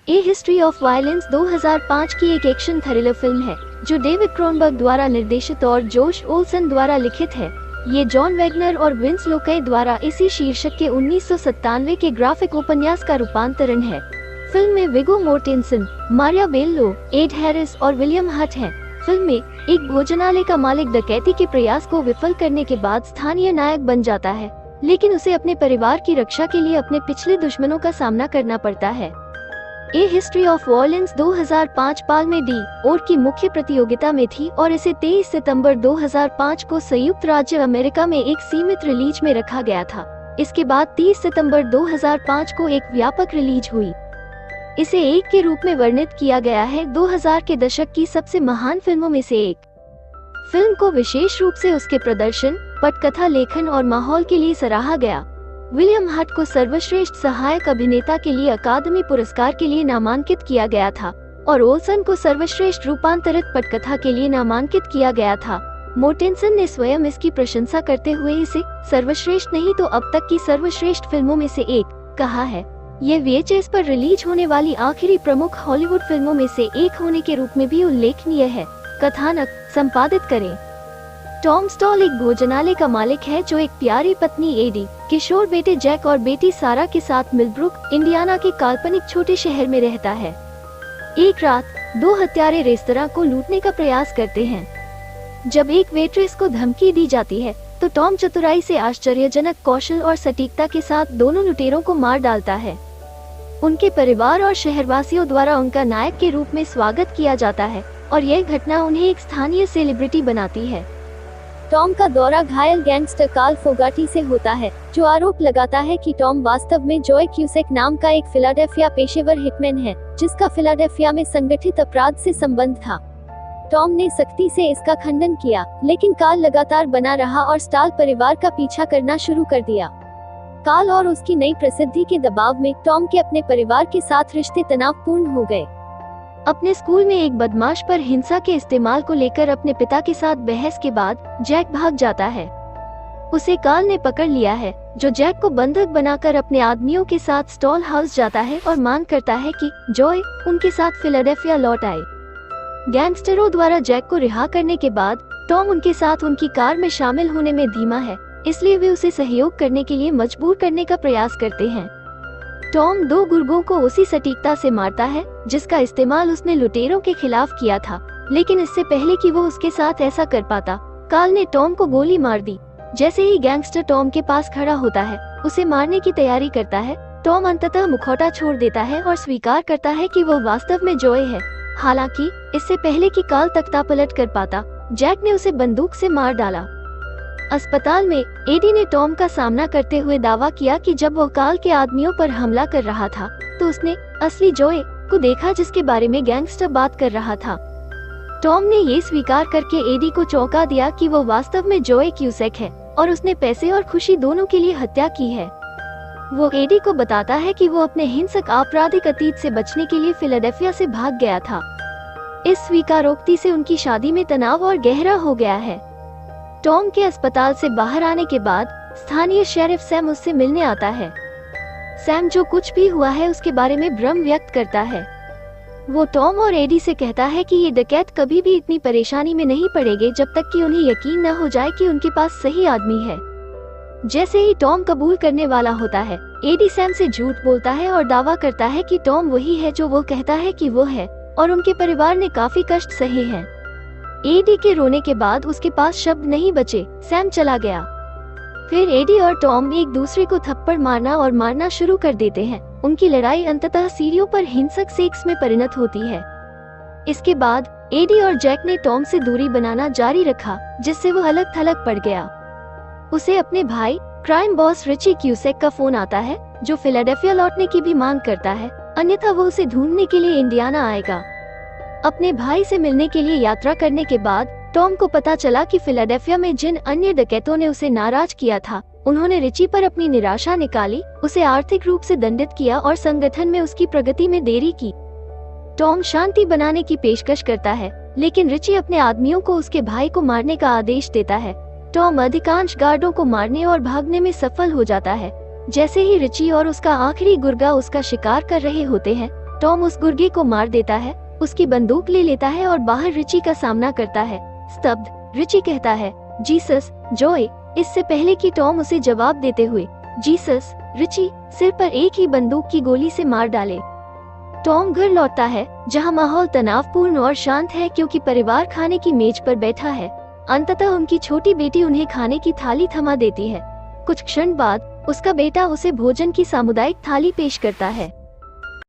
A history of violence 2005 की एक action thriller film है जो डेविड क्रोनबर्ग द्वारा निर्देशित और जोश ओल्सन द्वारा लिखित है। ये जॉन वैगनर और विंस लोकई द्वारा इसी शीर्षक के 1997 के ग्राफिक उपन्यास का रूपांतरण है। फिल्म में विगो मोर्टेंसन, मारिया बेल्लो, एड हैरिस और विलियम हट हैं। फिल्म में एक भोजनालय का मालिक डकैती के प्रयास को विफल करने के बाद स्थानीय नायक बन जाता है, लेकिन उसे अपने परिवार की रक्षा के लिए अपने पिछले दुश्मनों का सामना करना पड़ता है। A history of violence 2005 Palme d'Or की मुख्य प्रतियोगिता में थी और इसे 23 सितंबर 2005 को संयुक्त राज्य अमेरिका में एक सीमित रिलीज में रखा गया था। इसके बाद 30 सितंबर 2005 को एक व्यापक रिलीज हुई। इसे एक के रूप में वर्णित किया गया है 2000 के दशक की सबसे महान फिल्मों में से एक। फिल्म को विशेष रूप से उसके प्रदर्शन, पटकथा लेखन और माहौल के लिए सराहा गया। विलियम हट को सर्वश्रेष्ठ सहायक अभिनेता के लिए अकादमी पुरस्कार के लिए नामांकित किया गया था और ओल्सन को सर्वश्रेष्ठ रूपांतरित पटकथा के लिए नामांकित किया गया था। मोर्टेंसन ने स्वयं इसकी प्रशंसा करते हुए इसे सर्वश्रेष्ठ नहीं तो अब तक की सर्वश्रेष्ठ फिल्मों में से एक कहा है। यह VHS पर रिलीज होने वाली आखिरी प्रमुख हॉलीवुड फिल्मों में से एक होने के रूप में भी उल्लेखनीय है। कथानक संपादित करें। टॉम स्टॉल एक भोजनालय का मालिक है जो एक प्यारी पत्नी एडी, किशोर बेटे जैक और बेटी सारा के साथ मिलब्रुक, इंडियाना के काल्पनिक छोटे शहर में रहता है। एक रात दो हत्यारे रेस्तरां को लूटने का प्रयास करते हैं। जब एक वेट्रेस को धमकी दी जाती है तो टॉम चतुराई से आश्चर्यजनक कौशल और सटीकता के साथ दोनों लुटेरों को मार डालता है। उनके परिवार और शहरवासियों द्वारा उनका नायक के रूप में स्वागत किया जाता है और यह घटना उन्हें एक स्थानीय सेलिब्रिटी बनाती है। टॉम का दौरा घायल गैंगस्टर कार्ल फोगाटी से होता है, जो आरोप लगाता है कि टॉम वास्तव में जॉय क्यूसेक नाम का एक फिलाडेल्फिया पेशेवर हिटमैन है, जिसका फिलाडेल्फिया में संगठित अपराध से संबंध था। टॉम ने सख्ती से इसका खंडन किया, लेकिन कार्ल लगातार बना रहा और स्टाल परिवार का पीछा करना शुरू कर दिया। कार्ल और उसकी नई प्रसिद्धि के दबाव में टॉम के अपने परिवार के साथ रिश्ते तनावपूर्ण हो गए। अपने स्कूल में एक बदमाश पर हिंसा के इस्तेमाल को लेकर अपने पिता के साथ बहस के बाद जैक भाग जाता है। उसे कार्ल ने पकड़ लिया है, जो जैक को बंधक बनाकर अपने आदमियों के साथ स्टॉल हाउस जाता है और मांग करता है कि जॉय उनके साथ फिलाडेल्फिया लौट आए। गैंगस्टरों द्वारा जैक को रिहा करने के बाद टॉम उनके साथ उनकी कार में शामिल होने में धीमा है, इसलिए वे उसे सहयोग करने के लिए मजबूर करने का प्रयास करते हैं। टॉम दो गुर्गों को उसी सटीकता से मारता है जिसका इस्तेमाल उसने लुटेरों के खिलाफ किया था, लेकिन इससे पहले कि वो उसके साथ ऐसा कर पाता, कार्ल ने टॉम को गोली मार दी। जैसे ही गैंगस्टर टॉम के पास खड़ा होता है, उसे मारने की तैयारी करता है। टॉम अंततः मुखौटा छोड़ देता है और स्वीकार करता है कि वो वास्तव में जॉय है। हालांकि इससे पहले कि कार्ल तख्ता पलट कर पाता, जैक ने उसे बंदूक से मार डाला। अस्पताल में एडी ने टॉम का सामना करते हुए दावा किया कि जब वो कार्ल के आदमियों पर हमला कर रहा था तो उसने असली जॉय को देखा जिसके बारे में गैंगस्टर बात कर रहा था। टॉम ने ये स्वीकार करके एडी को चौंका दिया कि वो वास्तव में जॉय क्यूसेक है और उसने पैसे और खुशी दोनों के लिए हत्या की है। वो एडी को बताता है कि वो अपने हिंसक आपराधिक अतीत से बचने के लिए फिलाडेल्फिया से भाग गया था। इस स्वीकारोक्ति से उनकी शादी में तनाव और गहरा हो गया है। टॉम के अस्पताल से बाहर आने के बाद स्थानीय शेरिफ सैम उससे मिलने आता है। सैम जो कुछ भी हुआ है उसके बारे में भ्रम व्यक्त करता है। वो टॉम और एडी से कहता है कि ये डकैत कभी भी इतनी परेशानी में नहीं पड़ेंगे जब तक कि उन्हें यकीन न हो जाए कि उनके पास सही आदमी है। जैसे ही टॉम कबूल करने वाला होता है, एडी सैम से झूठ बोलता है और दावा करता है कि टॉम वही है जो वो कहता है कि वो है और उनके परिवार ने काफी कष्ट सहे हैं। एडी के रोने के बाद उसके पास शब्द नहीं बचे, सैम चला गया। फिर एडी और टॉम एक दूसरे को थप्पड़ मारना और मारना शुरू कर देते हैं। उनकी लड़ाई अंततः सीढ़ियों पर हिंसक सेक्स में परिणत होती है। इसके बाद एडी और जैक ने टॉम से दूरी बनाना जारी रखा, जिससे वो अलग थलग पड़ गया। उसे अपने भाई क्राइम बॉस रिची क्यूसेक का फोन आता है, जो फिलाडेल्फिया लौटने की भी मांग करता है, अन्यथा वो उसे ढूंढने के लिए इंडियाना आएगा। अपने भाई से मिलने के लिए यात्रा करने के बाद टॉम को पता चला कि फिलाडेल्फिया में जिन अन्य डकैतों ने उसे नाराज किया था, उन्होंने रिची पर अपनी निराशा निकाली, उसे आर्थिक रूप से दंडित किया और संगठन में उसकी प्रगति में देरी की। टॉम शांति बनाने की पेशकश करता है, लेकिन रिची अपने आदमियों को उसके भाई को मारने का आदेश देता है। टॉम अधिकांश गार्डों को मारने और भागने में सफल हो जाता है। जैसे ही रिची और उसका आखिरी गुर्गा उसका शिकार कर रहे होते हैं, टॉम उस गुर्गे को मार देता है, उसकी बंदूक ले लेता है और बाहर रिची का सामना करता है। स्तब्ध, रिची कहता है, जीसस, जॉय, इससे पहले कि टॉम उसे जवाब देते हुए, जीसस, रिची, सिर पर एक ही बंदूक की गोली से मार डाले। टॉम घर लौटता है, जहां माहौल तनावपूर्ण और शांत है क्योंकि परिवार खाने की मेज पर बैठा है। अंततः उनकी छोटी बेटी उन्हें खाने की थाली थमा देती है। कुछ क्षण बाद उसका बेटा उसे भोजन की सामुदायिक थाली पेश करता है।